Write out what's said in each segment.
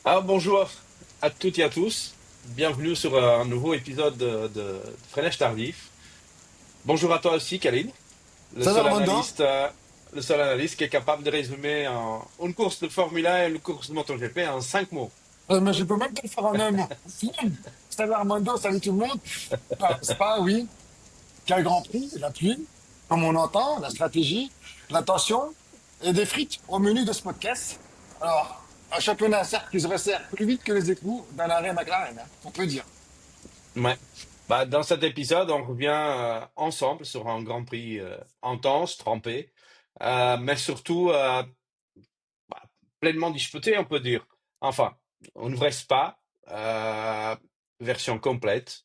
Bonjour à toutes et à tous. Bienvenue sur un nouveau épisode de Freinet Tardif. Bonjour à toi aussi, Kaline, le Salut seul Armando. analyste, euh, le seul analyste qui est capable de résumer une course de Formule 1 et une course de MotoGP en 5 mots. Mais je peux même te le faire en un mot. Flemme. Salut Armando, salut tout le monde. Spa, oui. Quel grand prix, la pluie, comme on entend, la stratégie, l'attention et des frites au menu de ce podcast. Alors, un championnat certes qui se resserre plus vite que les écrous d'un arrêt McLaren, hein, on peut dire. Ouais. Dans cet épisode, on revient ensemble sur un Grand Prix intense, trempé, mais surtout bah, pleinement disputé, on peut dire. Enfin, on ne reste pas, version complète.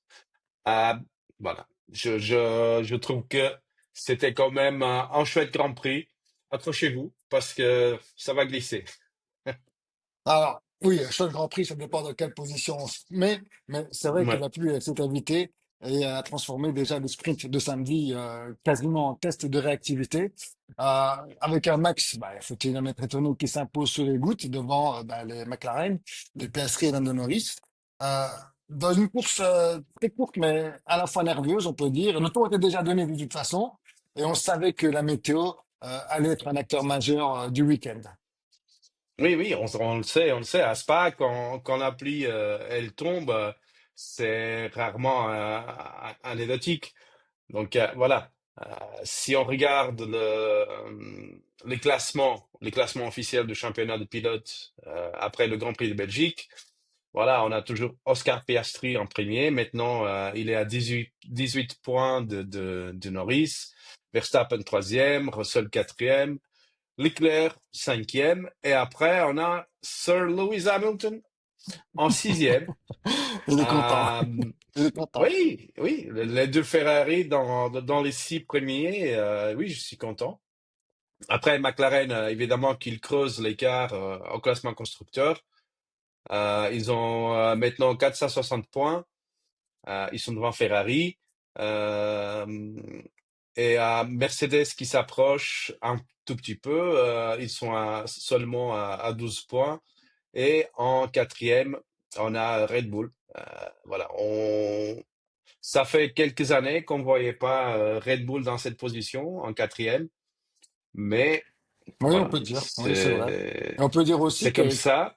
Euh, voilà. Je trouve que c'était quand même un chouette Grand Prix. Accrochez-vous parce que ça va glisser. Alors, oui, chaque Grand Prix, ça dépend de quelle position on se met, mais c'est vrai que Ouais. la pluie s'est invitée et a transformé déjà le sprint de samedi quasiment en test de réactivité. Avec un Max, faut-il en être étonné, qui s'impose sur les gouttes devant les McLaren, les Piastri et Lando Norris. Euh, dans une course très courte, mais à la fois nerveuse, on peut dire. Le tour était déjà donné de toute façon et on savait que la météo allait être un acteur majeur du week-end. Oui, oui, on le sait, on le sait. À Spa, quand la pluie elle tombe, c'est rarement anecdotique. Donc voilà. Euh, Si on regarde les classements officiels du championnat de pilotes après le Grand Prix de Belgique, voilà, on a toujours Oscar Piastri en premier. Maintenant, il est à 18 points de Norris, Verstappen troisième, Russell quatrième, Leclerc cinquième, et après on a Sir Lewis Hamilton en sixième. Il est content. Euh, Il est content. oui, oui, les deux Ferrari dans les six premiers, oui, je suis content. Après, McLaren, évidemment, qu'il creuse l'écart au classement constructeur. Ils ont maintenant 460 points. Ils sont devant Ferrari. Euh, et Mercedes qui s'approche un tout petit peu. Ils sont seulement à 12 points. Et en quatrième, on a Red Bull. Voilà, ça fait quelques années qu'on ne voyait pas Red Bull dans cette position, en quatrième, mais Oui, on voilà, peut dire. Oui, c'est vrai. Et c'est comme ça.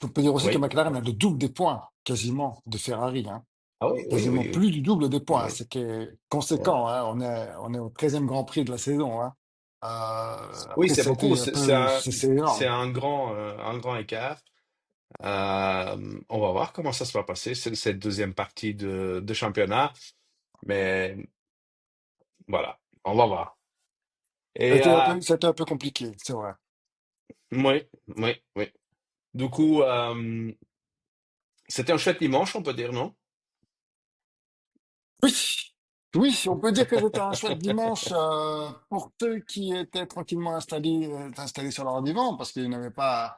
on peut dire aussi que Oui, McLaren a le double des points, quasiment, de Ferrari, hein. ah oui, oui, Quasiment oui, oui. plus du double des points. Oui, C'est qui est oui. conséquent, hein. On est au 13e Grand Prix de la saison, hein. Oui, Après, c'est ça a beaucoup, été un peu, c'est c'est énorme. un grand écart. On va voir comment ça se va passer, cette deuxième partie de championnat, mais voilà, on va voir. Et Ça a été un peu compliqué, c'est vrai. oui, oui, oui. Du coup, c'était un chouette dimanche, on peut dire, non? Oui, oui, on peut dire que c'était un chouette dimanche pour ceux qui étaient tranquillement installés sur leur divan parce qu'ils n'avaient pas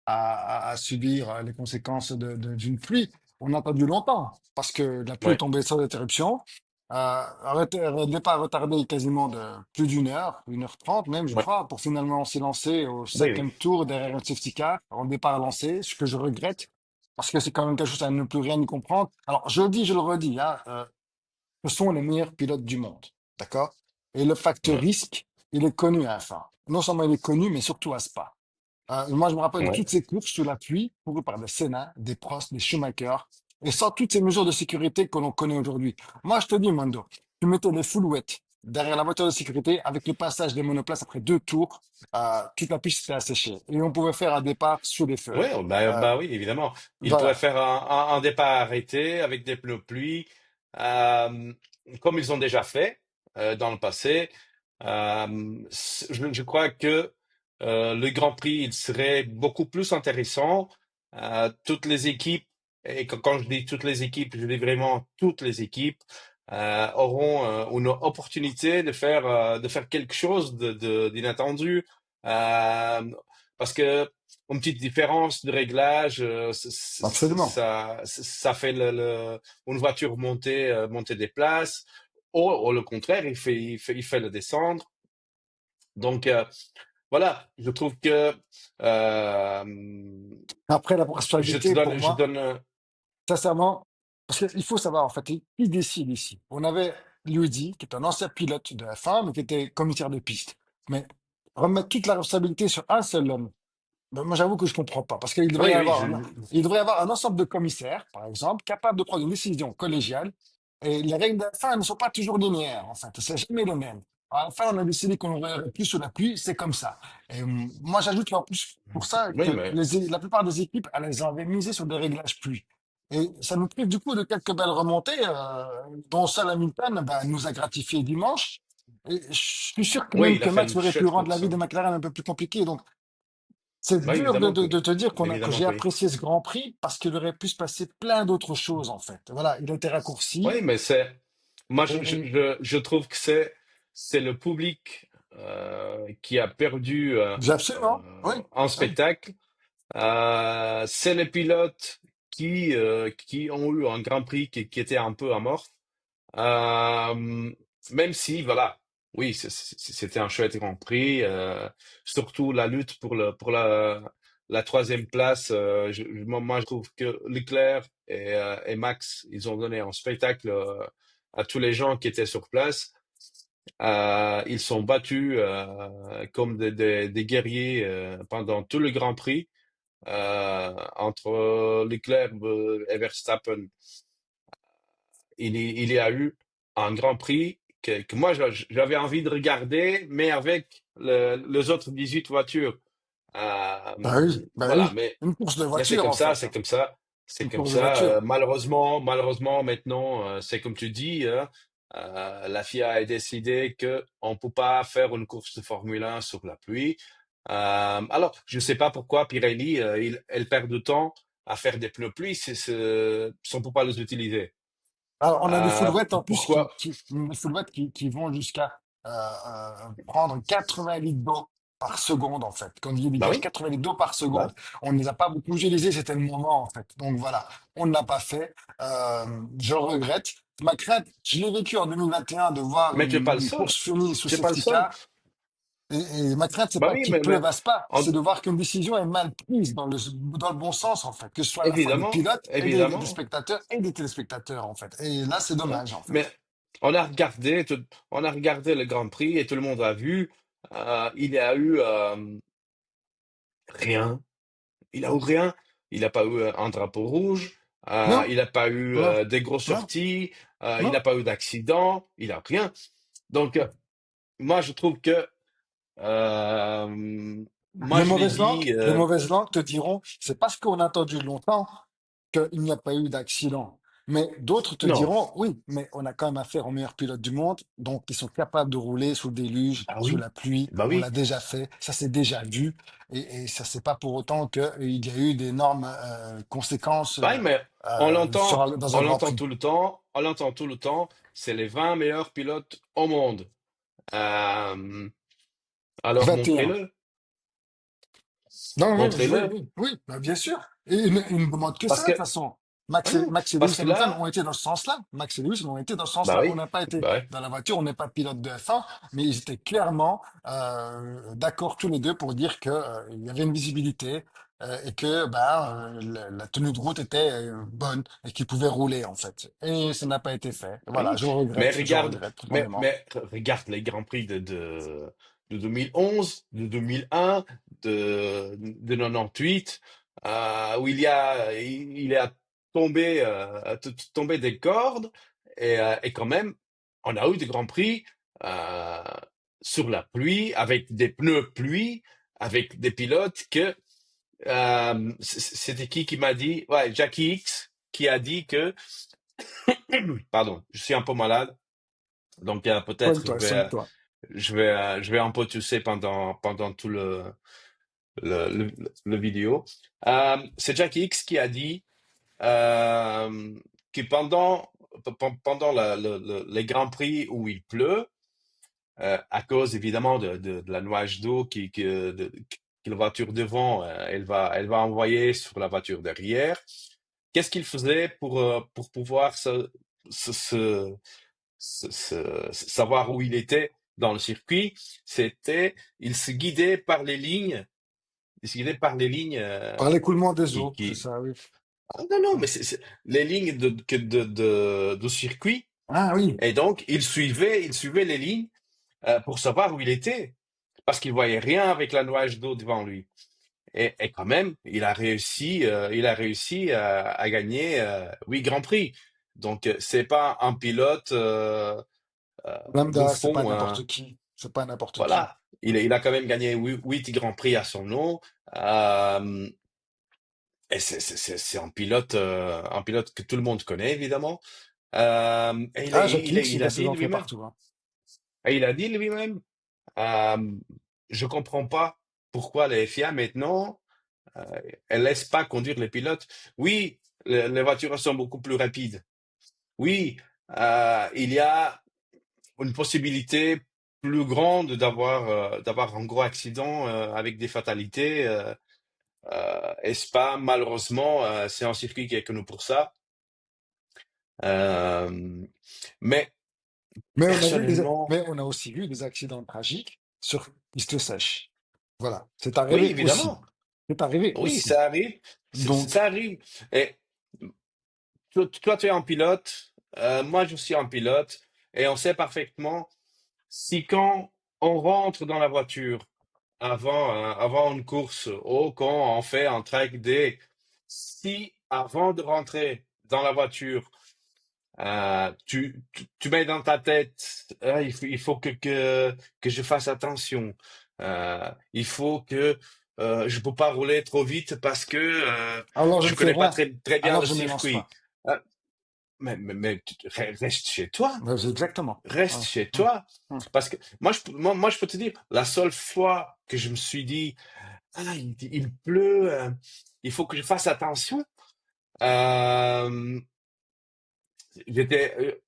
à subir les conséquences d'une pluie. On a attendu longtemps parce que la pluie est Ouais, tombée sans interruption. Un départ retardé quasiment de plus d'une heure trente même, je ouais. crois, pour finalement s'élancer au Oui, oui. cinquième tour derrière un safety car, en départ lancé, ce que je regrette parce que c'est quand même quelque chose à ne plus rien y comprendre. Alors, je le dis, je le redis, hein, ce sont les meilleurs pilotes du monde, d'accord? Et le facteur Ouais, risque, il est connu à la fin. Non seulement il est connu, mais surtout à Spa. Moi, je me rappelle de ouais, toutes ces courses sous la pluie, couru par des Senna, des Prost, des Schumacher, et sans toutes ces mesures de sécurité que l'on connaît aujourd'hui. Moi, je te dis, Mando, tu mettais des full wet derrière la voiture de sécurité avec le passage des monoplaces après deux tours, toute la piste s'était asséchée. Et on pouvait faire un départ sous les feux. ouais, Euh, bah oui, évidemment. Il pourrait voilà. faire un départ arrêté avec des pneus pluie, euh, comme ils ont déjà fait dans le passé. Je crois que le Grand Prix, il serait beaucoup plus intéressant. Toutes les équipes, et quand je dis toutes les équipes, je dis vraiment toutes les équipes, auront une opportunité de faire quelque chose d'inattendu. Euh, Parce que une petite différence de réglage, Absolument. ça fait une voiture monter des places. Ou le contraire, il fait le descendre. Donc, voilà, je trouve que euh, Après, la je te responsabilité, pour donne, je moi, donne, sincèrement, parce qu'il faut savoir, en fait, qui décide ici. On avait Luigi, qui est un ancien pilote de F1, mais qui était commissaire de piste. Mais remettre toute la responsabilité sur un seul homme, ben, moi, j'avoue que je comprends pas, parce qu'il devrait y oui, oui, avoir il devrait y avoir un ensemble de commissaires, par exemple, capables de prendre une décision collégiale. Et les règles de la fin ne sont pas toujours linéaires, en fait. C'est jamais le même. À la fin, on a décidé qu'on aurait plus sous la pluie, c'est comme ça. Et moi, j'ajoute en plus pour ça oui, que mais la plupart des équipes, elles avaient misé sur des réglages pluie. Et ça nous prive du coup de quelques belles remontées, dont seul Hamilton ben, nous a gratifié dimanche. Et je suis sûr que oui, même il que a fait Max une aurait pu chouette rendre la course, vie de hein. McLaren un peu plus compliquée. Donc, c'est Oui, dur évidemment que de oui, te dire que évidemment j'ai que oui. apprécié ce Grand Prix parce qu'il aurait pu se passer plein d'autres choses, en fait. Voilà, il a été raccourci. Oui, mais moi, Et je trouve que c'est le public qui a perdu absolument, oui, en oui. spectacle. C'est les pilotes qui ont eu un Grand Prix qui était un peu amorphe. Euh, Même si, voilà, oui, c'était un chouette Grand Prix, surtout la lutte pour la troisième place. Moi, je trouve que Leclerc et Max, ils ont donné un spectacle à tous les gens qui étaient sur place. Ils sont battus comme des guerriers pendant tout le Grand Prix entre Leclerc et Verstappen il y a eu un Grand Prix que moi j'avais envie de regarder, mais avec les autres 18 voitures. Bah Voilà, oui, une course de mais c'est voiture, comme en ça, fait, c'est hein. comme ça, c'est Une comme course de ça. voiture. Malheureusement, maintenant, c'est comme tu dis, hein, la FIA a décidé que on peut pas faire une course de Formule 1 sur la pluie. Alors, je sais pas pourquoi Pirelli, elle perd du temps à faire des pneus pluie si on peut pas les utiliser. Alors, on a des foulettes en plus Pourquoi? des foulettes qui vont jusqu'à prendre 80 litres d'eau par seconde, en fait. Quand il Bah dégage oui, 80 litres d'eau par bah, seconde, on ne les a pas beaucoup utilisés, c'était le moment, en fait. Donc voilà, on ne l'a pas fait. Je regrette. Ma crainte, je l'ai vécu en 2021 de voir mais tu es pas le une seul. course finie sous Tu es pas le safety seul. car. Et ma crainte, c'est Bah pas oui, qu'il pleuve mais à Spa, c'est en- de voir qu'une décision est mal prise dans le bon sens, en fait, que ce soit à la fois des évidemment, pilotes et des évidemment. spectateurs et des téléspectateurs, en fait. Et là, c'est Ouais. dommage, en Mais fait. on a regardé le Grand Prix et tout le monde a vu. Il y a eu rien. Il a eu rien. Il n'a pas eu un drapeau rouge. Non, Il n'a pas eu non, des grosses non, sorties. Il non. n'a pas eu d'accident. Il a rien. Donc, moi, je trouve que euh, moi, je l'ai dit. Les mauvaises langues te diront, c'est parce qu'on a attendu longtemps qu'il n'y a pas eu d'accident. Mais d'autres te Non. diront, oui, mais on a quand même affaire aux meilleurs pilotes du monde, donc ils sont capables de rouler sous le déluge, Bah sous oui. la pluie. Bah On oui. l'a déjà fait, ça s'est déjà vu, et ça c'est pas pour autant qu'il y a eu d'énormes conséquences Bah oui, mais dans un on Grand l'entend Prix. tout le temps, on l'entend tout le temps. C'est les 20 meilleurs pilotes au monde. Euh, alors 21. montrez-le, Non, oui, oui, montrez-le. oui, oui, bah, bien sûr. Et il ne demande que ça, Parce de que, toute façon. voilà, Max et parce Lewis que Hamilton là, ont été dans ce sens-là. Max et Lewis ont été dans ce bah sens-là. On oui, n'a pas été bah oui. dans la voiture, on n'est pas pilote de F1, mais ils étaient clairement d'accord tous les deux pour dire que, il y avait une visibilité et que ben, la tenue de route était bonne et qu'ils pouvaient rouler, en fait. Et ça n'a pas été fait. Voilà, Oui, mais je regarde, regrette profondément. regarde les Grands Prix de 2011, de 2001, de 98, où il a tombé des cordes, et quand même, on a eu des Grands Prix euh, sur la pluie, avec des pneus pluie, avec des pilotes c'était qui m'a dit, ouais, Jackie X, qui a dit que, pardon, je suis un peu malade. Donc peut-être Soigne-toi, soigne-toi. je vais un peu tousser pendant tout le vidéo. C'est Jack X qui a dit euh, que pendant les grands prix où il pleut, à cause évidemment de la nuage d'eau que la voiture devant elle va envoyer sur la voiture derrière. Qu'est-ce qu'il faisait pour pouvoir savoir où il était dans le circuit, c'était, il se guidait par les lignes, il se guidait par les lignes Par l'écoulement des qui, eaux, c'est qui... ça, oui. Ah, non, non, Ah, mais les lignes de circuit. ah oui, Et donc, il suivait les lignes pour savoir où il était, parce qu'il voyait rien avec la nuage d'eau devant lui. Et quand même, il a réussi à gagner 8 grands prix. Donc, c'est pas un pilote lambda, c'est pas bouffon, hein. n'importe qui. C'est pas n'importe qui. Voilà, il a quand même gagné 8 grands prix à son nom. Euh, et c'est un pilote que tout le monde connaît évidemment. Et Ah, Jacques Hicks, il il a a ses dit entrées lui-même. partout, hein. Et il a dit lui-même. Euh, je comprends pas pourquoi les FIA maintenant, euh, elles laissent pas conduire les pilotes. Oui, les voitures sont beaucoup plus rapides. Oui, il y a une possibilité plus grande d'avoir un gros accident avec des fatalités. Et Spa, malheureusement, c'est un circuit qui est connu pour ça. Euh, mais personnellement, Mais on a aussi vu des accidents tragiques sur piste sèche. Voilà, c'est oui, arrivé aussi. évidemment. C'est arrivé Oui, aussi. ça arrive. Donc, Ça arrive. Et toi, tu es un pilote. Moi, je suis un pilote. Et on sait parfaitement si quand on rentre dans la voiture avant une course ou quand on fait un track day, si avant de rentrer dans la voiture, tu mets dans ta tête, ah, il faut que je fasse attention. Il faut que je peux pas rouler trop vite parce que alors je je ne fais connais pas rien. très bien Alors le je ne m'élance circuit. pas. Euh, mais reste chez toi. Ouais, exactement. Reste Voilà. chez Hum, toi. hum. Parce que moi, je peux te dire, la seule fois que je me suis dit, ah, il pleut, il faut que je fasse attention. euh,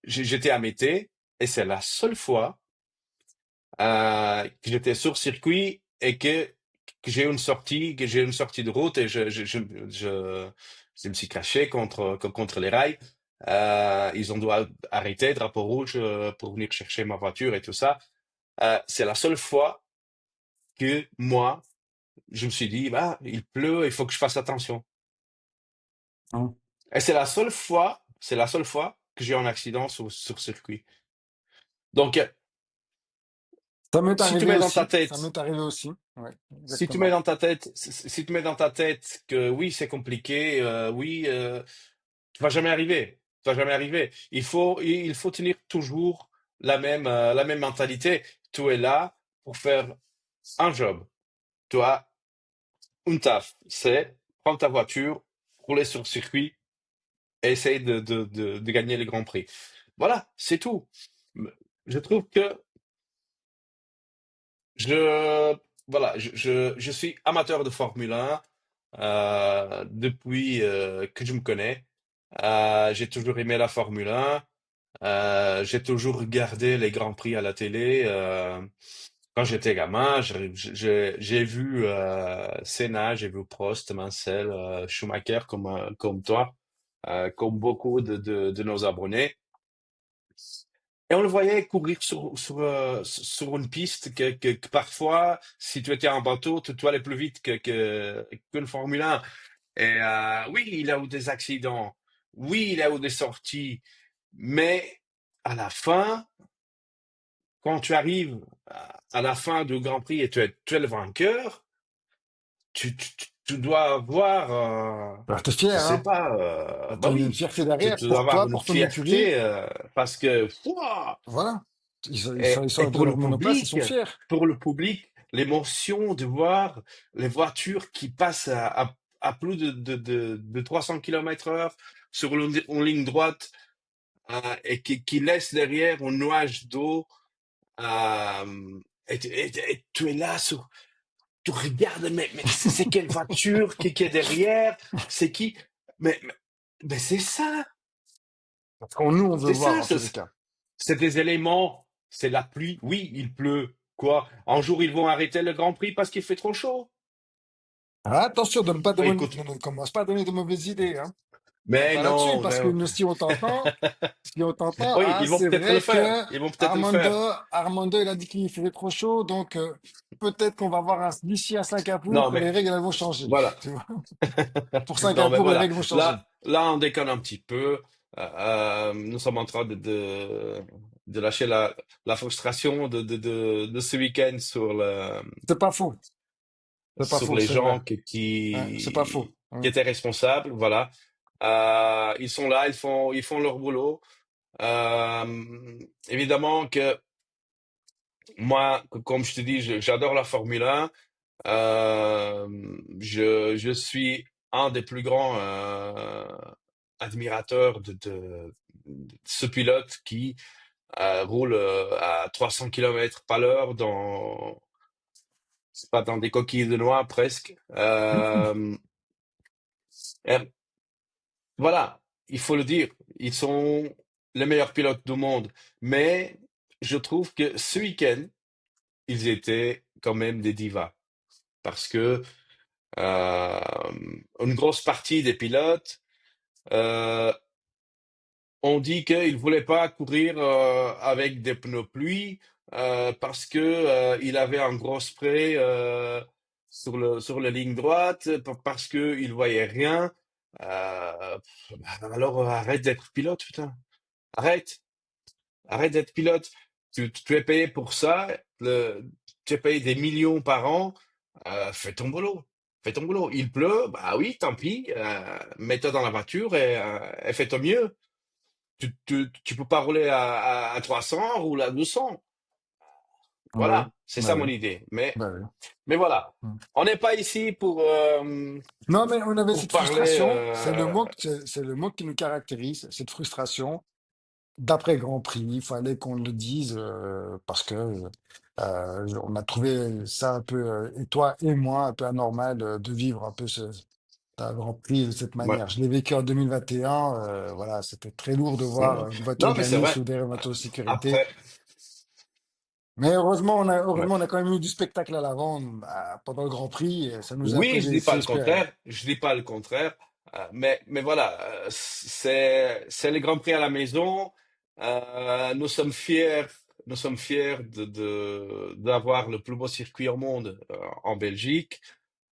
j'étais à Mété et c'est la seule fois que j'étais sur circuit et que j'ai une sortie de route et je me suis caché contre les rails. Ils ont dû arrêter, drapeau rouge, pour venir chercher ma voiture et tout ça. C'est la seule fois que moi, je me suis dit, bah, il pleut, il faut que je fasse attention. Hum. Et c'est la seule fois que j'ai eu un accident sur circuit. Donc, Ça m'est si tu arrivé mets dans ta aussi. Ça tête m'est arrivé aussi. Ouais, Si tu mets exactement. dans ta tête, si tu mets dans ta tête que oui, c'est compliqué, oui, tu vas jamais arriver. Tu vas jamais arriver. Il faut tenir toujours la même mentalité. Tu es là pour faire un job. Tu as une taf. C'est prendre ta voiture, rouler sur le circuit et essayer de gagner les grands prix. Voilà, c'est tout. Je trouve que je, voilà, je suis amateur de Formule 1 depuis que je me connais. J'ai toujours aimé la Formule 1. J'ai toujours regardé les Grands Prix à la télé. Quand j'étais gamin, j'ai vu Senna, j'ai vu Prost, Mansell, Schumacher comme toi, comme beaucoup de nos abonnés. Et on le voyait courir sur une piste que parfois, si tu étais en bateau, tu allais plus vite qu'une Formule 1. Et oui, il a eu des accidents. Oui, il a eu des sorties. Mais à la fin, quand tu arrives à la fin du Grand Prix et tu es le vainqueur, tu dois avoir, Alors, t'es je fier, sais hein? pas, T'as bah une oui, fierté derrière tu dois pour avoir toi, une pour ton écurie. fierté parce que, ouah. Voilà. Ils Et sortent de leur monoplace, ils sont fiers. pour le public, l'émotion de voir les voitures qui passent à plus de 300 km/h sur une ligne droite et qui laissent derrière un nuage d'eau. Et tu es là, tu regardes, mais c'est quelle voiture qui est derrière? C'est qui? Mais, mais Parce qu'on nous, on veut c'est voir ça, en tous les cas. c'est des éléments. C'est la pluie. Oui, il pleut. Quoi? Un jour, ils vont arrêter le Grand Prix parce qu'il fait trop chaud. Ah, attention de ne pas donner, Écoute, ne commence pas à donner de mauvaises idées, hein. Mais Pas là-dessus, non, parce que nous, si on t'entend, oui, ah, ils vont c'est peut-être le vrai faire. que Ils vont peut-être le Armando, faire. Armando, il a dit qu'il faisait trop chaud, donc peut-être qu'on va voir d'ici à Non, Singapour, mais les règles elles vont changer. voilà. Tu vois? Pour Non, mais Singapour, les voilà. règles vont changer. Là, on déconne un petit peu. Nous sommes en train de lâcher la frustration de ce week-end C'est pas faux, c'est pas sur faux, les c'est vrai. gens Ouais, c'est pas faux. qui Ouais. étaient responsables. Voilà. Ils sont là, ils font leur boulot. Évidemment que moi, comme je te dis, j'adore la Formule 1. Je suis un des plus grands admirateurs de ce pilote qui roule à 300 km par l'heure c'est pas dans des coquilles de noix presque. Et voilà, il faut le dire, ils sont les meilleurs pilotes du monde. Mais je trouve que ce week-end, ils étaient quand même des divas parce que euh, une grosse partie des pilotes euh, ont dit qu'ils voulaient pas courir avec des pneus pluie parce que il avait un gros spray sur la ligne droite parce que il voyait rien. Euh, alors arrête d'être pilote, putain. Arrête, arrête d'être pilote. Tu es payé pour ça. Tu es payé des millions par an. Fais ton boulot. Fais ton boulot. Il pleut, bah oui, tant pis. Mets-toi dans la voiture et fais ton mieux. Tu peux pas rouler à 300, roule à 200. Ouais, Voilà, c'est bah ça oui, mon idée. bah oui. Mais voilà, Mm. on n'est pas ici Non, mais on avait pour cette parler. frustration, c'est le mot qui nous caractérise, cette frustration d'après Grand Prix. Il fallait qu'on le dise parce que on a trouvé ça un peu, et toi et moi, un peu anormal de vivre un peu un Grand Prix de cette Ouais. manière. Je l'ai vécu en 2021, voilà, c'était très lourd de Ouais. voir une voiture Non, mais c'est gagner vrai. sous derrière une voiture de sécurité. Après, Mais ouais. heureusement, on a quand même eu du spectacle à l'avant pendant le Grand Prix, et ça nous a un peu Oui, je dis pas laissé le espérer. contraire. Je dis pas le contraire. Mais voilà, c'est le Grand Prix à la maison. Nous sommes fiers. Nous sommes fiers d'avoir le plus beau circuit au monde en Belgique.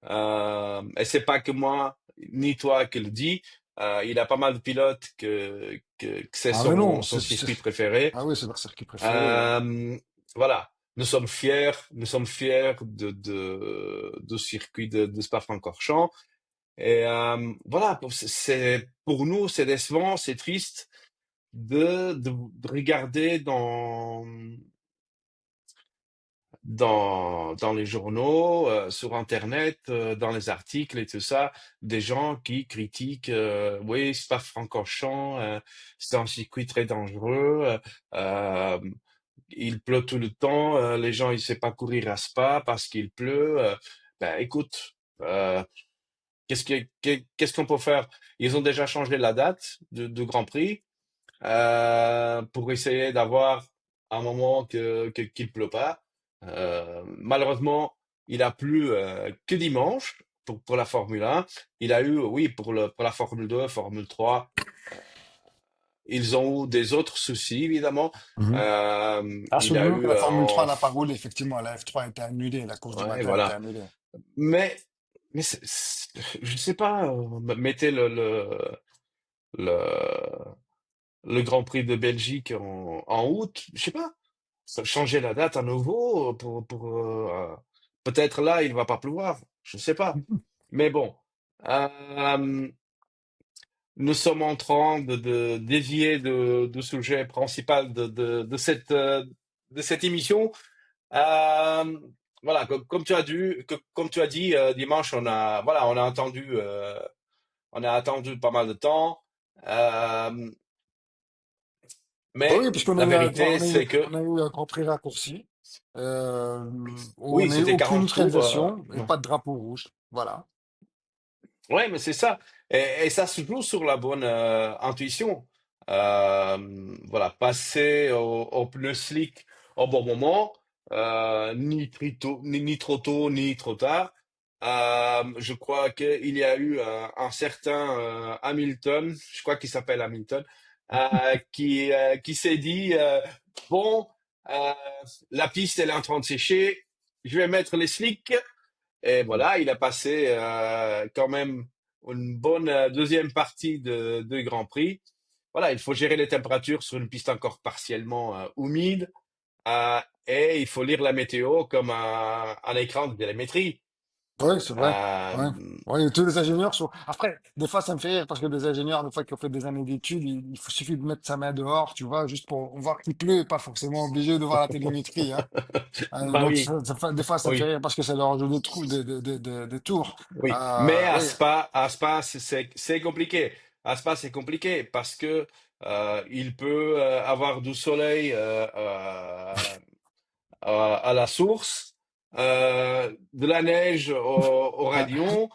Et c'est pas que moi ni toi qui le dis. Il y a pas mal de pilotes que c'est Ah mais non, son circuit préféré. ah oui, c'est leur circuit préféré, ouais. Euh, voilà, nous sommes fiers de circuit de Spa-Francorchamps. Et voilà, pour nous, c'est décevant, c'est triste de regarder dans les journaux, sur Internet, dans les articles et tout ça, des gens qui critiquent, oui, Spa-Francorchamps, c'est un circuit très dangereux, euh, il pleut tout le temps, les gens ils savent pas courir à Spa parce qu'il pleut. Ben écoute, qu'est-ce qu'on peut faire? Ils ont déjà changé la date de Grand Prix pour essayer d'avoir un moment qu'il pleut pas. Malheureusement, il a plu que dimanche pour la Formule 1. Il a eu, oui, pour la Formule 2, Formule 3. Ils ont eu des autres soucis, évidemment. Mhm. Ah, Il a souvenez-vous que eu la Formule 3 n'a pas roulé, effectivement, la F3 a été annulée, la course du ouais, matin a été voilà. annulée. Mais, mais je sais pas, mettez le, le Grand Prix de Belgique en août, je sais pas, changer la date à nouveau peut-être là il va pas pleuvoir, je sais pas. Mais bon, euh, nous sommes en train de dévier du sujet principal de cette émission. Euh, voilà, comme tu as dit dimanche, on a attendu pas mal de temps. Euh, Bah mais oui, puisqu'on a la eu vérité, c'est que on a eu un Grand Prix raccourci, où oui, on a eu c'était aucune 40 tours. neutralisation et Ouais. pas de drapeau rouge. Voilà. Ouais, mais c'est ça. Et ça se joue sur la bonne intuition. Voilà, passer au pneu slick au bon moment, ni trop tôt, ni trop tard. Je crois qu'il y a eu un certain Hamilton, je crois qu'il s'appelle Hamilton, qui s'est dit bon, euh, la piste elle est en train de sécher, je vais mettre les slicks. Et voilà, il a passé quand même une bonne deuxième partie de Grand Prix. Voilà, il faut gérer les températures sur une piste encore partiellement humide et il faut lire la météo comme un écran de télémétrie. Oui, c'est vrai. Euh, Ouais. Ouais, tous les ingénieurs sont. Après, des fois, ça me fait rire parce que des ingénieurs, des fois, qui ont fait des années d'études, suffit de mettre sa main dehors, tu vois, juste pour voir qu'il pleut, pas forcément obligé de voir la télémétrie, hein. bah Donc, oui, des fois, ça me fait oui, rire parce que ça leur joue des trous, des tours. oui. Mais Oui, À Spa, c'est compliqué. À Spa, c'est compliqué parce que il peut avoir du soleil à la source, de la neige au Ah. radion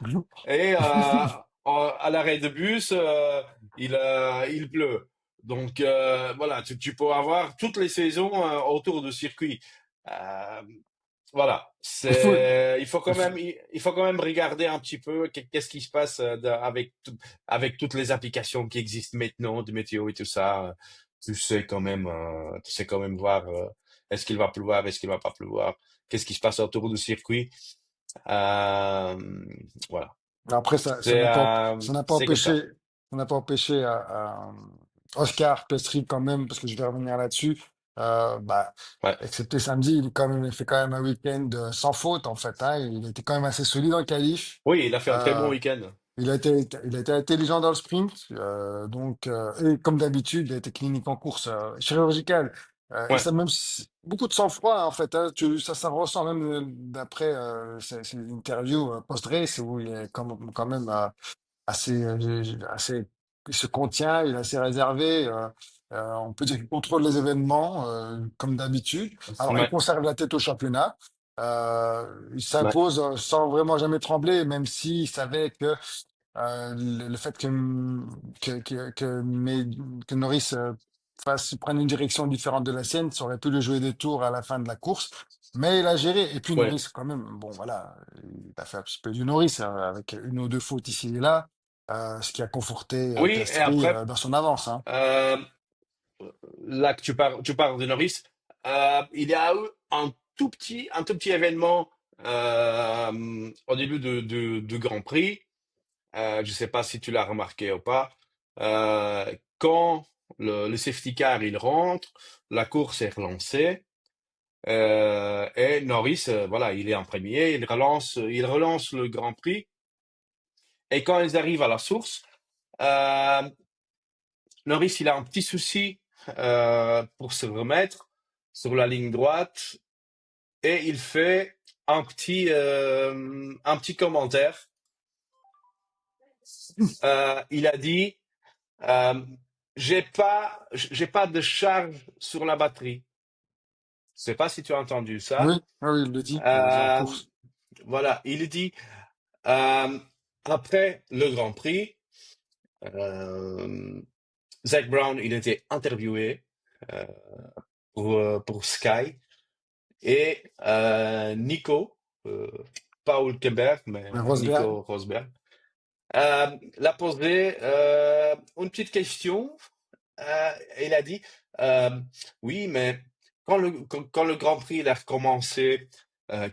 et à l'arrêt de bus, il pleut. Donc voilà, tu peux avoir toutes les saisons autour du circuit. Euh, voilà, il faut, il faut quand même regarder un petit peu qu'est-ce qui se passe avec toutes les applications qui existent maintenant de météo et tout ça. Tu sais quand même voir est-ce qu'il va pleuvoir, est-ce qu'il va pas pleuvoir, qu'est-ce qui se passe autour du circuit. Euh, voilà, Après, ça n'a pas c'est comme ça. empêché, ça n'a pas empêché Oscar Piastri quand même, parce que je vais revenir là-dessus. Bah, Ouais. excepté samedi, il fait quand même un week-end sans faute en fait, hein. Il était quand même assez solide en qualif. Oui, il a fait un très bon Euh, week-end. il a été intelligent dans le sprint, et comme d'habitude, il a été clinique en course chirurgicale. Et Ouais, ça même beaucoup de sang-froid en fait, hein. Ça ressent même d'après ses interviews post-race où il est quand même assez, il se contient, il est assez réservé. On peut dire qu'il contrôle les événements comme d'habitude. Alors il ouais, conserve la tête au championnat. Il ouais, s'impose sans vraiment jamais trembler, même s'il savait que le fait que Norris prenne une direction différente de la sienne, ça aurait pu le jouer des tours à la fin de la course. Mais il a géré. Et puis ouais. Norris, quand même, bon voilà, il a fait un petit peu du Norris avec une ou deux fautes ici et là, ce qui a conforté Oui, et Piastri après, dans son avance, hein. euh, là que tu parles de Norris, il y a eu un tout petit événement au début du Grand Prix. Je ne sais pas si tu l'as remarqué ou pas. Quand le safety car il rentre, la course est relancée et Norris, voilà, il est en premier, il relance le Grand Prix. Et quand ils arrivent à la source, euh, Norris, il a un petit souci pour se remettre sur la ligne droite et il fait un petit commentaire. Il a dit euh, j'ai pas de charge sur la batterie. Je sais pas si tu as entendu Oui, ça. ah oui, il le dit en Euh, course. voilà, il dit euh, après le Grand Prix, euh, Zach Brown, il était interviewé euh, pour Sky. Et Nico, pas Hülkenberg, mais Rosberg, Nico Rosberg, l'a posé une petite question. Il a dit, euh, oui, mais quand le Grand Prix il a recommencé,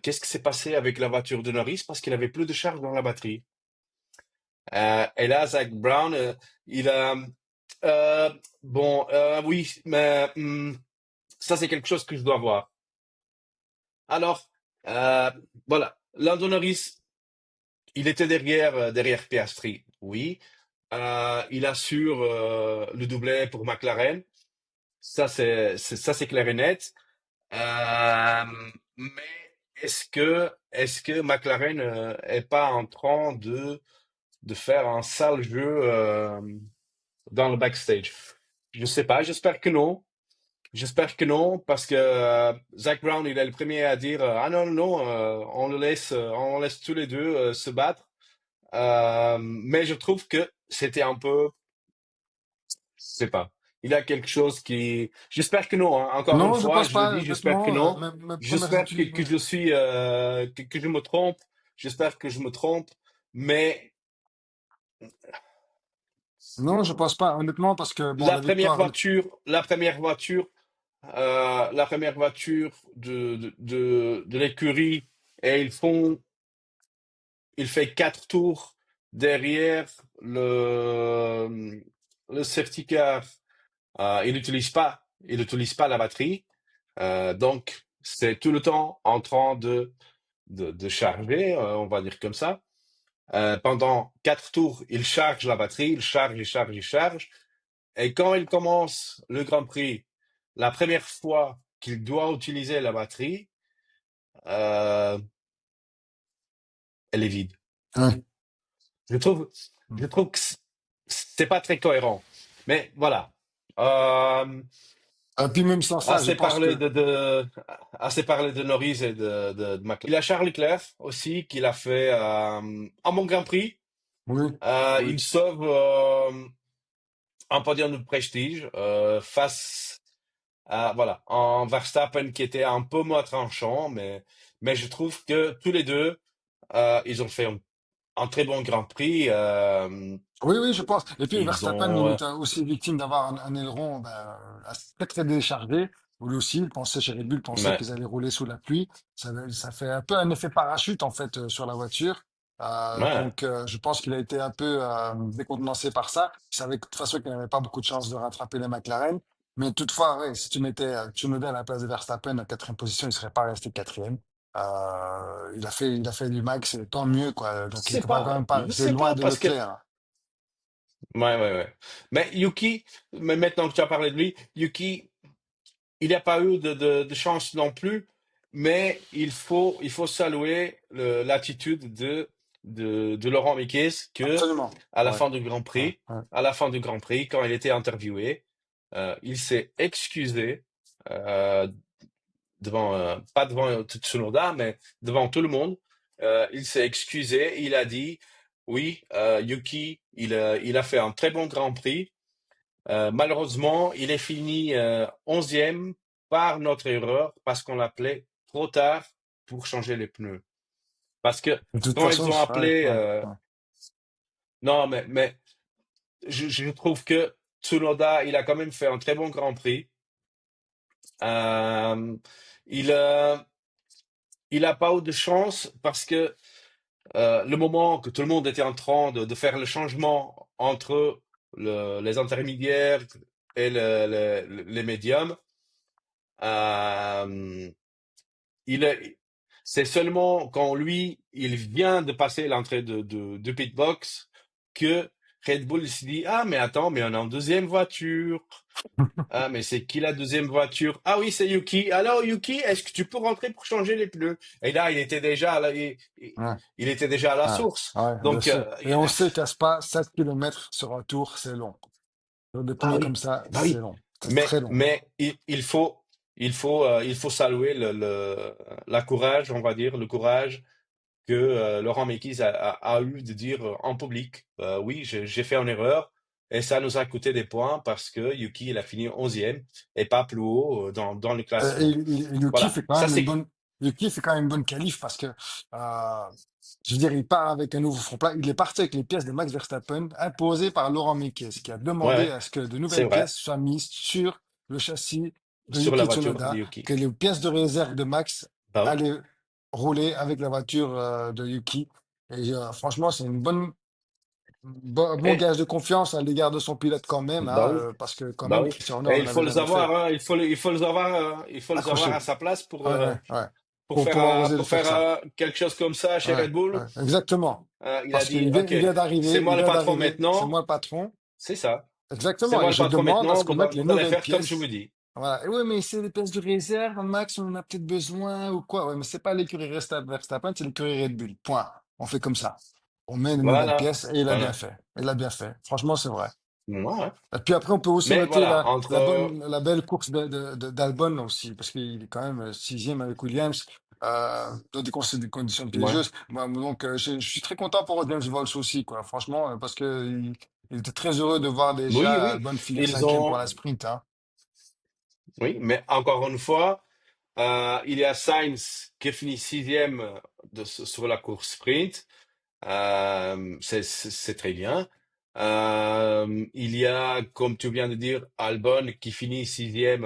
qu'est-ce qui s'est passé avec la voiture de Norris? Parce qu'il avait plus de charge dans la batterie. Et là, Zach Brown, il a... bon, oui, mais ça c'est quelque chose que je dois voir. Alors, euh, voilà, Lando Norris, il était derrière Piastri, oui. Il assure le doublé pour McLaren, ça c'est clair et net. Euh, mais est-ce que McLaren est pas en train de faire un sale jeu dans le backstage? Je sais pas, j'espère que non. J'espère que non, parce que Zach Brown, il est le premier à dire ah non, non, on laisse tous les deux se battre. Mais je trouve que c'était un peu, je sais pas, il y a quelque chose qui. J'espère que non, hein. Encore une non, je fois, pense je le pas, dis, j'espère que honnêtement. non. Mes premières J'espère études. que je suis, que je me trompe. J'espère que je me trompe, mais Non, je pense pas, honnêtement, parce que bon, la la première victoire. voiture, la première voiture, la première voiture de l'écurie, et il fait 4 tours derrière le safety car. Il n'utilise pas la batterie, donc c'est tout le temps en train de charger, on va dire comme ça. Pendant 4 tours, il charge la batterie, il charge, il charge, il charge. Et quand il commence le Grand Prix, la première fois qu'il doit utiliser la batterie, euh, elle est vide. Ouais. Je trouve, je trouve que c'est pas très cohérent. Mais voilà. Euh, Et puis même sans ça, je Assez pense parlé que assez parlé de Norris et de McLaren. Il y a Charles Leclerc aussi, qui l'a fait un bon Grand Prix. oui, oui, Il sauve un podium de prestige face à voilà, un Verstappen qui était un peu moins tranchant, mais je trouve que tous les deux, ils ont fait un très bon Grand Prix. oui, oui, je pense. Et puis Ils Verstappen, ont il était aussi victime d'avoir un aileron ben, très très déchargé. Lui aussi, il pensait chez Red Bull, pensait ouais, qu'ils allaient rouler sous la pluie. Ça fait un peu un effet parachute en fait sur la voiture. ouais. Je pense qu'il a été un peu décontenancé par ça. Il savait que de toute façon qu'il n'avait pas beaucoup de chances de rattraper les McLaren. Mais toutefois, ouais, si tu mettais Tsunoda à la place de Verstappen en quatrième position, il serait pas resté quatrième. Il a fait du max, et tant mieux quoi. Donc il C'est était pas quand pas, même pas, je c'est sais loin pas de parce que Leclerc. ouais, ouais, ouais. Mais Yuki, mais maintenant que tu as parlé de lui, Yuki, il n'y a pas eu de chance non plus, mais il faut saluer l'attitude de Laurent Miquel que Absolument. à la Ouais. fin du Grand Ouais. Prix, Ouais. à la fin du Grand Prix, quand il était interviewé, il s'est excusé euh, devant, pas devant Tsunoda, mais devant tout le monde. Il s'est excusé. Il a dit, oui, Yuki, il a fait un très bon Grand Prix. Malheureusement, il est fini 11e par notre erreur parce qu'on l'appelait trop tard pour changer les pneus. Parce que De toute quand ils façon, ont ouais, appelé, ouais, ouais. non, mais je trouve que Tsunoda, il a quand même fait un très bon Grand Prix. Euh, il a, il a pas eu de chance parce que le moment que tout le monde était en train de faire le changement entre les intermédiaires et les médiums, euh, il est, c'est seulement quand lui, il vient de passer l'entrée de pitbox que Red Bull s'est dit, ah, mais attends, mais on a une deuxième voiture. Ah, mais c'est qui la deuxième voiture? Ah oui, c'est Yuki. Alors, Yuki, est-ce que tu peux rentrer pour changer les pneus? Et là, il était déjà Ouais, il était déjà à la ouais, source. ouais, bien Donc, sûr. Et on sait qu'à Spa, 7 kilomètres sur un tour, c'est long. Sur des bah pneus comme oui, ça, bah c'est oui. long. C'est Mais, très long. mais il faut saluer la courage, on va dire, le courage que Laurent Mekies a eu de dire en public, oui, j'ai fait une erreur et ça nous a coûté des points parce que Yuki, il a fini 11e et pas plus haut dans le classement. Yuki Voilà, fait quand ça même une c'est... bonne, Yuki fait quand même une bonne qualif parce que, je veux dire, il part avec un nouveau front plat. Il est parti avec les pièces de Max Verstappen imposées par Laurent Mekies, qui a Ouais, demandé ouais, à ce que de c'est nouvelles vrai, pièces soient mises sur le châssis de sur la Yuki voiture de Tsunoda, Yuki. que les pièces de réserve de Max Bah oui, allaient rouler avec la voiture, de Yuki. Et, franchement, c'est une bonne, bon et, gage de confiance à l'égard de son pilote quand même, bah hein, oui, parce que quand bah même, oui. Christian Horner Et ne il faut l'avait les jamais avoir, fait. hein, il faut les avoir à Accroché. sa place Ouais, ouais, ouais. pour Pour faire, pouvoir oser le pour faire faire ça. quelque chose comme ça chez Ouais, Red Bull. ouais, exactement. Il a Parce dit, OK, il vient d'arriver, il vient d'arriver, c'est maintenant, moi le patron. c'est ça. C'est Exactement. moi Et le je patron demande à maintenant, ce qu'on mette les vous allez nouvelles faire comme je vous pièces. dis. Voilà. Et oui, mais c'est les pièces de réserve, Max, on en a peut-être besoin ou quoi. Ouais, mais c'est pas l'écurie Verstappen, c'est l'écurie Red Bull. Point. On fait comme ça. On met les nouvelles Voilà, pièces et il a bien voilà. fait. Il a bien fait. Franchement, c'est vrai. Ouais. Et puis après, on peut aussi Mais noter voilà, entre... la belle course d'Albon aussi, parce qu'il est quand même sixième avec Williams, dans des conditions ouais. piégeuses. Donc, je suis très content pour James Vols aussi, quoi, franchement, parce que il était très heureux de voir Oui, déjà oui, Albon finir ils cinquième pour ont... la sprint, hein. Oui, mais encore une fois, Il y a Sainz qui finit sixième sur la course sprint. C'est très bien. Il y a, comme tu viens de dire, Albon qui finit sixième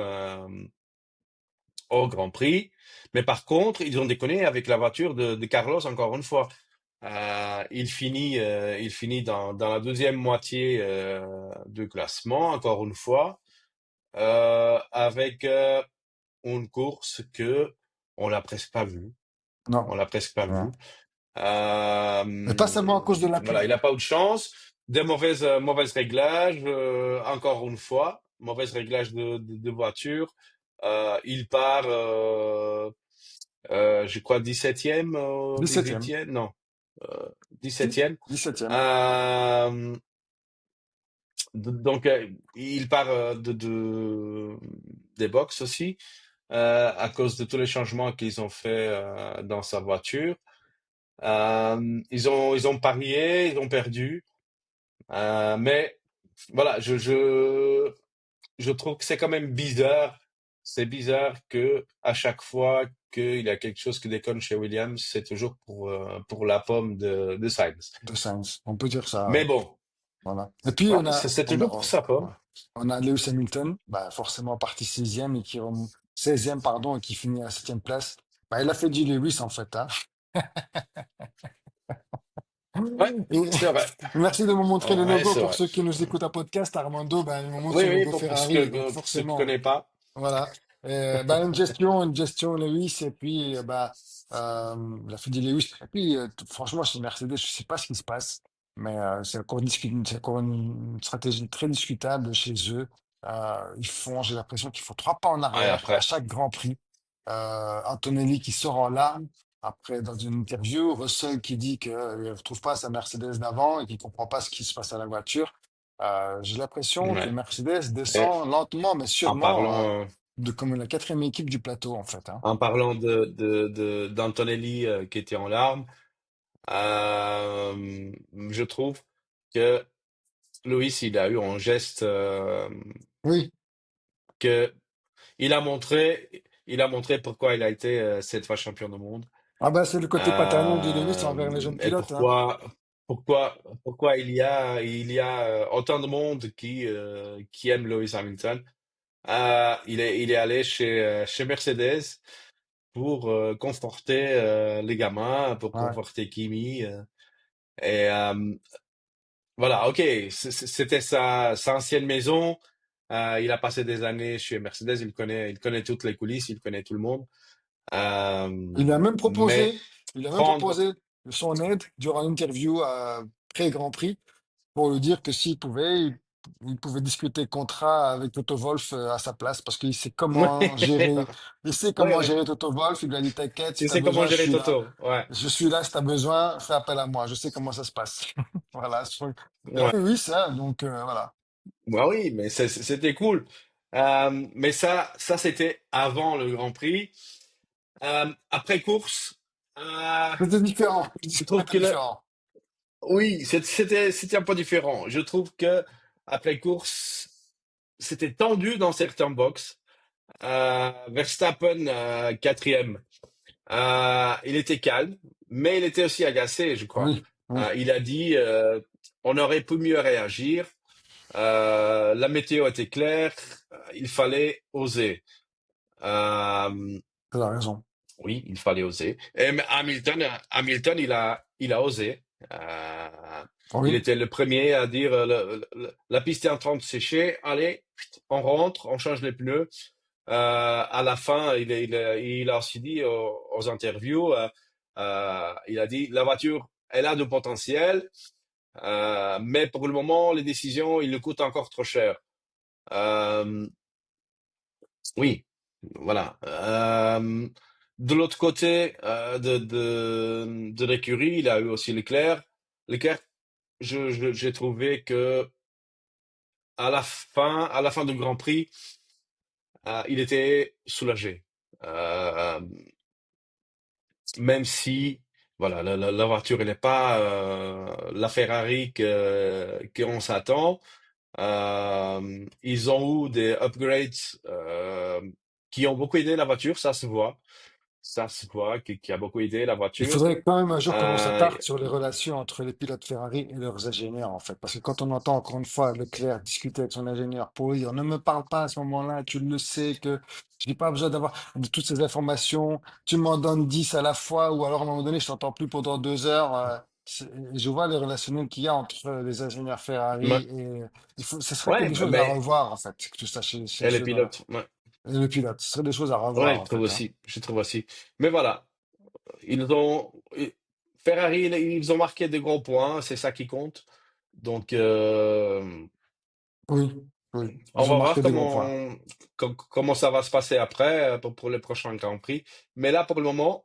au Grand Prix. Mais par contre, ils ont déconné avec la voiture de Carlos encore une fois. Il finit dans la deuxième moitié du classement encore une fois, avec une course que on l'a presque pas vue. Non. On l'a presque pas Ouais. vue. Et pas seulement à cause de la Voilà, pluie. il n'a pas eu de chance. Des mauvaises réglages, encore une fois, mauvais réglages de voiture. Il part, je crois, 17e, 17e. 18e, non, euh, Si, 17e. 17e. Euh, donc, il part des box aussi, à cause de tous les changements qu'ils ont fait dans sa voiture. Ils ont parié, ils ont perdu. Mais voilà, je trouve que c'est quand même bizarre. C'est bizarre que à chaque fois qu'il y a quelque chose qui déconne chez Williams, c'est toujours pour la pomme de Sainz. De Sainz. On peut dire ça, ouais. Mais bon, Voilà. Et puis, ouais, c'est toujours pour sa ouais. pomme. On a Lewis Hamilton, bah, forcément parti 16e et qui remonte, 16e, pardon, et qui finit à 7e place. Bah, il a fait du Lewis, en fait, hein. Ouais, Et c'est vrai. merci de me montrer le Ouais, logo c'est pour vrai. ceux qui nous écoutent à podcast. Armando, bah, il me montre Oui, son oui, logo Ferrari. Donc, pour ceux qui ne forcément, connaissent pas. voilà. Bah, une gestion Lewis, et puis la Fede Lewis. Et puis, franchement, chez Mercedes, je sais pas ce qui se passe, mais c'est encore une stratégie très discutable chez eux. J'ai l'impression qu'ils font 3 pas en Ouais, arrière à après. chaque Grand Prix. Antonelli qui sort en larmes. Après, dans une interview, Russell qui dit qu'il ne retrouve pas sa Mercedes d'avant et qu'il comprend pas ce qui se passe à la voiture. J'ai l'impression que Ouais. Mercedes Et descend lentement, mais en sûrement, parlant, de comme la quatrième équipe du plateau, en fait, hein. en parlant d'Antonelli qui était en larmes, je trouve que Loïs, il a eu un geste Oui. que il a montré pourquoi il a été 7 fois champion du monde. Ah bah, c'est le côté paternel de Lewis Euh, envers les jeunes et pilotes, hein. pourquoi, pourquoi il y a autant de monde qui aime Lewis Hamilton. Il est allé chez Mercedes pour conforter les gamins, pour Ouais. conforter Kimi. Et voilà, ok, c'était sa ancienne maison. Il a passé des années chez Mercedes, il connaît toutes les coulisses, il connaît tout le monde. Il a même Mais proposé, il a même prendre, proposé son aide durant l'interview pré-Grand Prix pour lui dire que s'il pouvait, il pouvait discuter contrat avec Toto Wolff à sa place parce qu'il sait comment gérer, il sait ouais, comment ouais. gérer Toto Wolff. Il lui a dit, t'inquiète, si Tu t'as sais comment besoin, je gérer suis là. Toto, ouais, Je suis là si t'as besoin, fais appel à moi. Je sais comment ça se passe. Voilà. ouais. Oui, ça. Donc, voilà. Bah oui, mais c'était cool. Mais ça c'était avant le Grand Prix. Après course, C'était différent. je trouve C'était que différent. oui, c'était un peu différent. Je trouve que après course, c'était tendu dans certains box. Verstappen quatrième. Il était calme, mais il était aussi agacé, je crois. Oui, oui. Il a dit on aurait pu mieux réagir. La météo était claire, il fallait oser. Euh, Tu as raison. oui, il fallait oser. Mais Hamilton, il a osé. Euh, il Oui. était le premier à dire la piste est en train de sécher, allez, on rentre, on change les pneus. À la fin, il a aussi dit aux interviews, il a dit la voiture, elle a du potentiel, mais pour le moment, les décisions, il nous coûtent encore trop cher. Euh, oui, voilà. De l'autre côté de l'écurie, il a eu aussi Leclerc. Leclerc, j'ai trouvé que à la fin du Grand Prix, il était soulagé. Euh, Même si, voilà, la voiture elle n'est pas la Ferrari qu'on s'attend. Ils ont eu des upgrades qui ont beaucoup aidé la voiture, ça se voit. Ça se voit qui a beaucoup aidé la Il voiture. faudrait quand même un jour qu'on Euh, s'attarde sur les relations entre les pilotes Ferrari et leurs ingénieurs, en fait. Parce que quand on entend encore une fois Leclerc discuter avec son ingénieur pour lui dire ne me parle pas à ce moment-là, tu le sais que je n'ai pas besoin d'avoir de toutes ces informations, tu m'en donnes 10 à la fois, ou alors à un moment donné, je t'entends plus pendant 2 heures. Je vois les relationnels qu'il y a entre les ingénieurs Ferrari ouais, et ce serait ouais, quelque chose à mais revoir, en fait, tout ça et les pilotes, ouais, et le pilote. Ce serait des choses à ouais, revoir, je en trouve fait, hein. aussi, je trouve aussi. Mais voilà, ils ont Ferrari, ils ont marqué des gros points, c'est ça qui compte. Donc, Oui, oui, on ils ont va voir marqué des gros points. comment ça va se passer après pour les prochains Grands Prix. Mais là, pour le moment,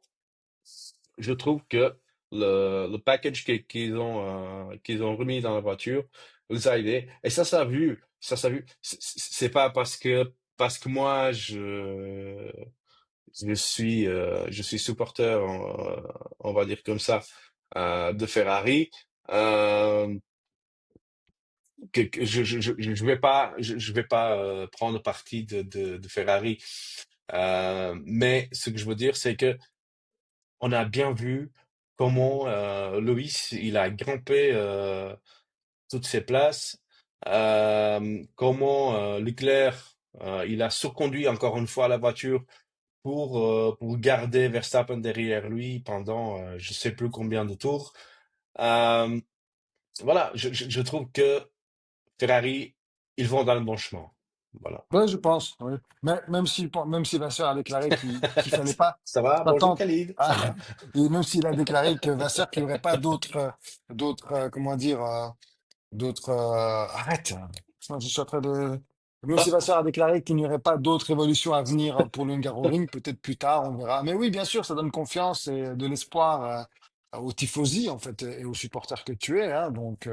je trouve que le package qu'ils ont remis dans la voiture les a aidés. Et ça s'est vu. Ça s'est vu. C'est pas parce que moi, je suis supporter, on va dire comme ça, de Ferrari. Euh, que je vais pas prendre parti de Ferrari. Mais ce que je veux dire, c'est que on a bien vu comment Lewis il a grimpé toutes ses places, comment Leclerc il a surconduit encore une fois la voiture pour garder Verstappen derrière lui pendant je sais plus combien de tours. Euh, voilà, je trouve que Ferrari, ils vont dans le bon chemin. Voilà. Oui, je pense, oui. Mais même si Vasseur a déclaré qu'il fallait pas Ça va? Bonjour s'attendre Khalid, à, ça va? et même s'il a déclaré que Vasseur qu'il n'y aurait pas comment dire, arrête. Je suis en train de. Même si Ah, Vasseur a déclaré qu'il n'y aurait pas d'autres évolutions à venir pour le Hungaroring, peut-être plus tard, on verra. Mais oui, bien sûr, ça donne confiance et de l'espoir aux tifosi, en fait, et aux supporters que tu es, hein. Donc,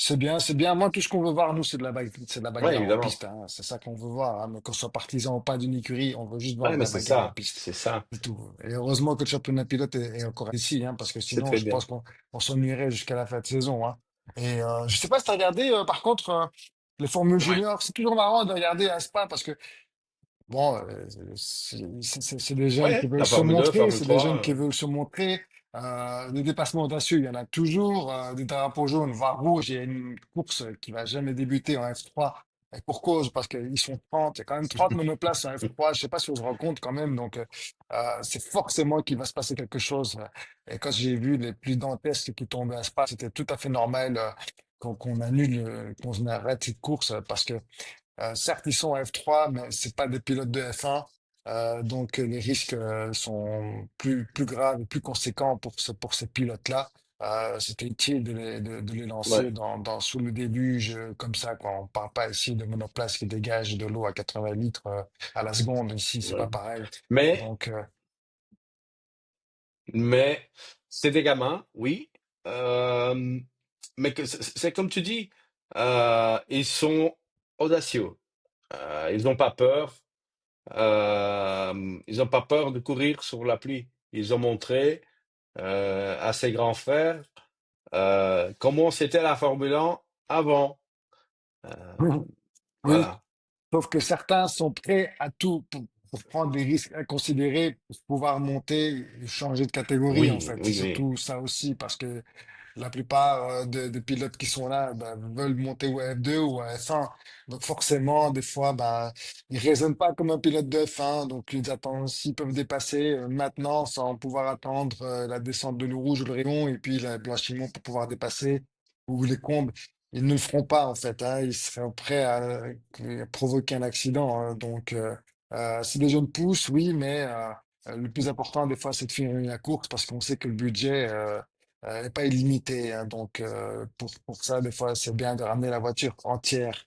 c'est bien, c'est bien. Moi, tout ce qu'on veut voir, nous, c'est de la ouais, bagarre en évidemment. piste, hein. C'est ça qu'on veut voir, hein. Mais qu'on soit partisan ou pas d'une écurie, on veut juste voir Ouais, de mais la bagarre en piste. c'est ça, C'est tout. Et heureusement que le championnat pilote est encore ici, hein, parce que c'est sinon, très je bien. pense qu'on s'ennuierait jusqu'à la fin de saison, hein. Et je sais pas si tu as regardé, par contre, les formules Ouais. juniors. C'est toujours marrant de regarder à Spa parce que, bon, c'est des jeunes qui Ouais, veulent la se Formule 2, montrer, Formule c'est des 3. jeunes qui veulent se montrer. Des dépassements audacieux, il y en a toujours. Des drapeaux jaunes, voire rouges. Il y a une course qui va jamais débuter en F3. Et pour cause, parce qu'ils sont 30. Il y a quand même 30 monoplaces en F3. Je sais pas si on se rend compte quand même. Donc, c'est forcément qu'il va se passer quelque chose. Et quand j'ai vu les pluies dantesques qui tombaient à Spa, c'était tout à fait normal qu'on annule, qu'on arrête cette course parce que certes, ils sont en F3, mais c'est pas des pilotes de F1. Donc, les risques sont plus graves et plus conséquents pour ces pilotes-là. C'était utile de les lancer Ouais, sous le déluge, comme ça, quoi. On parle pas ici de monoplace qui dégage de l'eau à 80 litres à la seconde. Ici, c'est ouais. pas pareil. Mais, Donc, mais, c'est des gamins, oui. Euh, mais c'est comme tu dis, ils sont audacieux. Ils n'ont pas peur. Ils n'ont pas peur de courir sur la pluie. Ils ont montré à ses grands frères comment c'était la Formule 1 avant. Euh, oui. voilà. Sauf que certains sont prêts à tout pour prendre des risques inconsidérés pour pouvoir monter et changer de catégorie, en Oui, fait. C'est oui, oui. surtout ça aussi, parce que la plupart des pilotes qui sont là ben, veulent monter au F2 ou à F1. Donc forcément, des fois, ben, ils raisonnent pas comme un pilote de F1. Donc ils attendent s'ils peuvent dépasser maintenant sans pouvoir attendre la descente de l'eau rouge ou le rayon et puis le blanchiment pour pouvoir dépasser ou les combes. Ils ne le feront pas en fait, hein. Ils seraient prêts à provoquer un accident, hein. Donc c'est des jeunes pousses, oui, mais le plus important des fois c'est de finir la course parce qu'on sait que le budget n'est pas illimité, hein. Donc, pour ça, des fois, c'est bien de ramener la voiture entière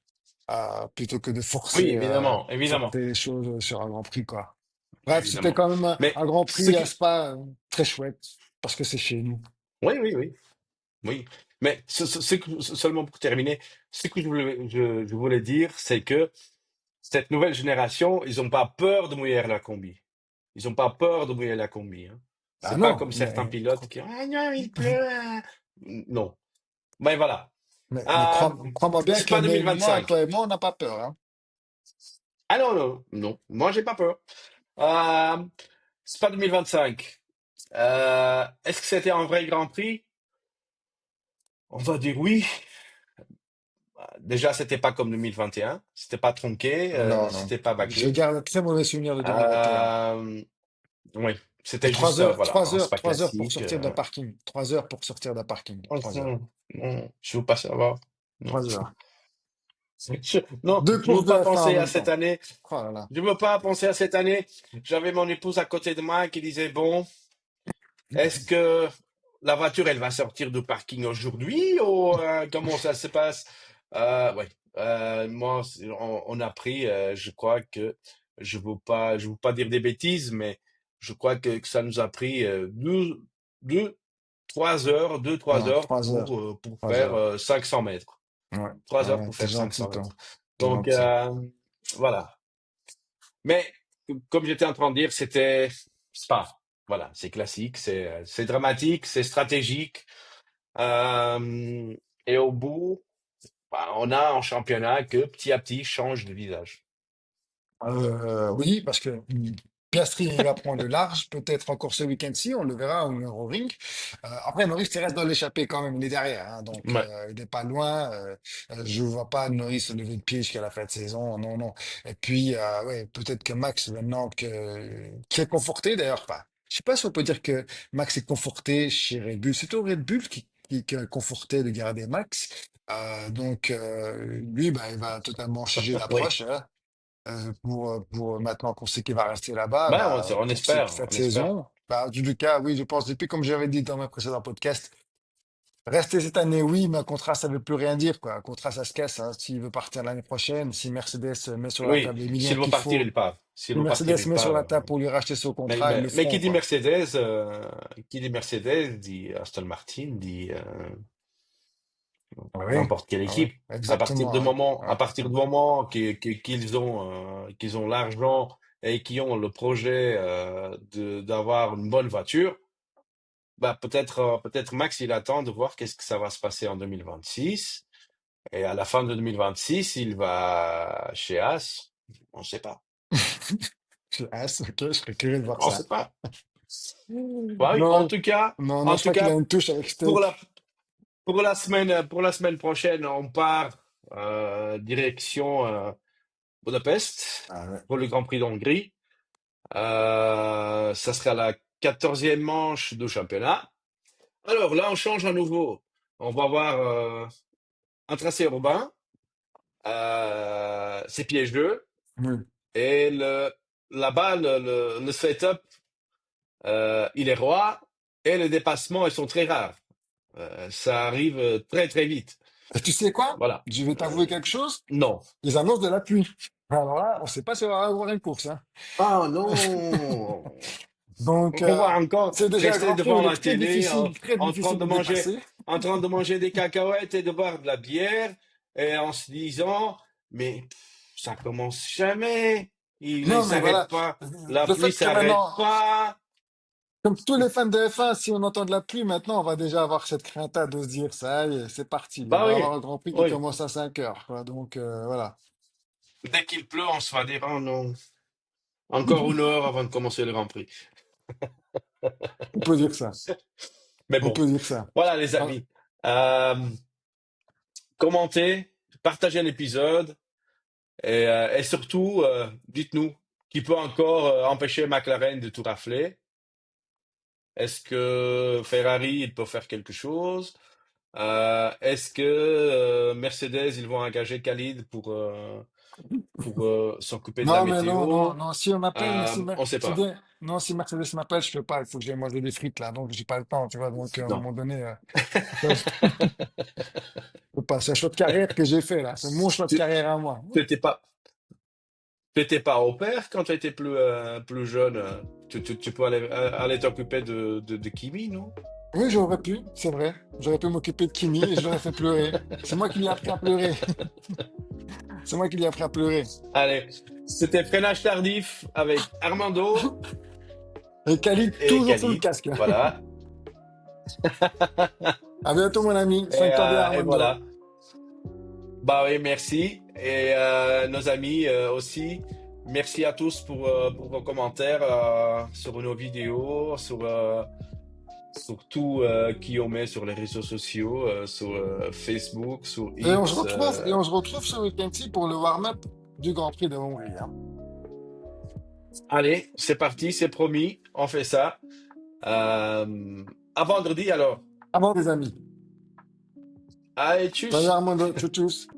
plutôt que de Oui, forcer évidemment, évidemment, les choses sur un Grand Prix, quoi. Bref, c'était évidemment. quand même Mais un Grand ce Prix à que, Spa très chouette parce que c'est chez nous. oui, oui, oui, oui. Mais seulement pour terminer, ce que je voulais dire, c'est que cette nouvelle génération, ils n'ont pas peur de mouiller la combi. Ils n'ont pas peur de mouiller la combi, hein. Ah C'est pas non, comme certains pilotes qui, ah non, il pleut. Non. Mais voilà. mais Euh, crois-moi bien c'est que pas même moi, 2025. toi et moi, on n'a pas peur, hein. Ah non, non, non. Moi, j'ai pas peur. Euh, c'est pas 2025. Est-ce que c'était un vrai Grand Prix? On va dire oui. Déjà, c'était pas comme 2021. C'était pas tronqué. Non, non. C'était pas Je bâclé. garde un très mauvais souvenir de 2021. Euh, oui, Et c'était juste, voilà, un spa 3 heures pour classique. sortir d'un parking. 3 heures pour sortir d'un parking. Oh, 3 heures. non, non, je veux pas savoir. Non. 3 heures. Non, Deux je courses veux de pas F1 en penser à même cette temps. année. Oh là là. Je veux pas penser à cette année. J'avais mon épouse à côté de moi qui disait, bon, est-ce que la voiture, elle va sortir du parking aujourd'hui ou comment ça se passe? Ouais. Moi, on a pris, je crois que je veux pas dire des bêtises, mais je crois que ça nous a pris deux, 3 heures, deux, trois Non, heures 3 heures. pour 3 heures. faire 500 mètres. Ouais, 3 heures ouais, pour t'es faire gentil, 500 toi. mètres. T'es Donc, gentil. voilà. Mais comme j'étais en train de dire, c'était Spa. Voilà, c'est classique, c'est dramatique, c'est stratégique. Euh, et au bout, bah, on a un championnat que petit à petit change de visage. Oui, parce que Piastri, il va prendre le large, peut-être encore ce week-end-ci, on le verra au Nürburgring. Après, Norris, il reste dans l'échappée quand même, il est derrière, hein, donc Ouais, il n'est pas loin. Je ne vois pas Norris se lever de pied jusqu'à la fin de saison, non, non. Et puis, ouais, peut-être que Max, maintenant qui est conforté d'ailleurs, pas. Je sais pas si on peut dire que Max est conforté chez Red Bull. C'est au Red Bull qui a conforté de garder Max. Donc, lui, bah, il va totalement changer oui. l'approche, hein. Pour maintenant qu'on sait qu'il va rester là-bas, Ben, bah, on pour espère, cette on espère. saison, bah, en tout cas, oui, je pense, depuis comme j'avais dit dans mes précédents podcasts, rester cette année, oui, mais un contrat, ça veut plus rien dire, quoi. Un contrat, ça se casse, hein. S'il veut partir l'année prochaine, si Mercedes met sur la Oui, table les millions s'il veut qu'il partir, faut, il part. S'il si veut partir, Mercedes il met sur la part. table pour lui racheter son contrat, ils le Mais feront, quoi. qui dit Mercedes dit Aston Martin, dit Ah oui, n'importe quelle ah oui, équipe. exactement, hein. À Ouais, partir du moment qu'ils ont l'argent et qu'ils ont le projet d'avoir une bonne voiture, bah peut-être Max il attend de voir qu'est-ce que ça va se passer en 2026 et à la fin de 2026 il va chez As. On ne sait pas. Je ok, je serais curieux de voir On ne ça. sait pas. Bah oui, Non, non, non, en je tout crois qu'il a cas une touche avec pour Steak. pour la semaine prochaine on part direction Budapest Ah ouais. pour le Grand Prix d'Hongrie. Ça sera la 14e manche du championnat. Alors là, on change à nouveau. On va avoir un tracé urbain, c'est piégeux, Oui. et là-bas, le setup, il est roi, et les dépassements, ils sont très rares. Ça arrive très très vite. Et tu sais quoi? Voilà. Je vais t'avouer quelque chose. Non. Ils annoncent de la pluie. Alors là, on ne sait pas si on va avoir une course, hein. Ah non! Donc, On va encore c'est déjà un rester Grand Prix où devant il est la télé très en train difficile de de dépasser. en train de manger des cacahuètes et de boire de la bière et en se disant, mais ça commence jamais. Il Non, mais s'arrête voilà. pas. La Le pluie fait que s'arrête maintenant, pas. comme tous les fans de F1, si on entend de la pluie, maintenant, on va déjà avoir cette crainte de se dire, ça y est, c'est parti. On Bah va oui, avoir un Grand Prix qui oui. commence à 5 heures, quoi. Donc, voilà. Dès qu'il pleut, on se va dire, oh non, encore une heure avant de commencer le Grand Prix. On peut dire ça. Mais On bon, peut dire ça. voilà les Ah, amis. Euh, Commentez, partagez l'épisode. Et surtout, dites-nous qui peut encore empêcher McLaren de tout rafler. Est-ce que Ferrari, il peut faire quelque chose? Est-ce que Mercedes, ils vont engager Khalid pour s'occuper de la non, mais non, non, météo? non. Si on m'appelle, On sait pas. non, si Mercedes m'appelle, je peux pas. Il faut que j'aille manger des frites, là. Donc, j'ai pas le temps, tu vois. Donc, à un Non. moment donné, je peux pas. C'est un choix de carrière que j'ai fait, là. C'est mon choix de Tu carrière à moi. tu étais pas, tu étais pas au père quand tu étais plus jeune. Tu peux aller t'occuper de Kimi, non? Oui, j'aurais pu, c'est vrai. J'aurais pu m'occuper de Kimi et je l'aurais fait pleurer. C'est moi qui l'ai appris à pleurer. C'est moi qui l'ai appris à pleurer. Allez, c'était Freinage tardif avec Armando Et Khalid, et toujours sous le Khalid. casque. Voilà. À bientôt, mon ami. Soigne-toi bien, Et Armando. voilà. Bah oui, merci. Et nos amis aussi. Merci à tous pour vos commentaires sur nos vidéos, sur tout qui on met sur les réseaux sociaux, sur Facebook, sur X. Et on se retrouve ce week-end-ci pour le warm-up du Grand Prix de Hongrie, hein. Allez, c'est parti, c'est promis, on fait ça. Euh, à vendredi alors. À bon, les amis. Allez, Salut tchuss! Armando, tchou tchous.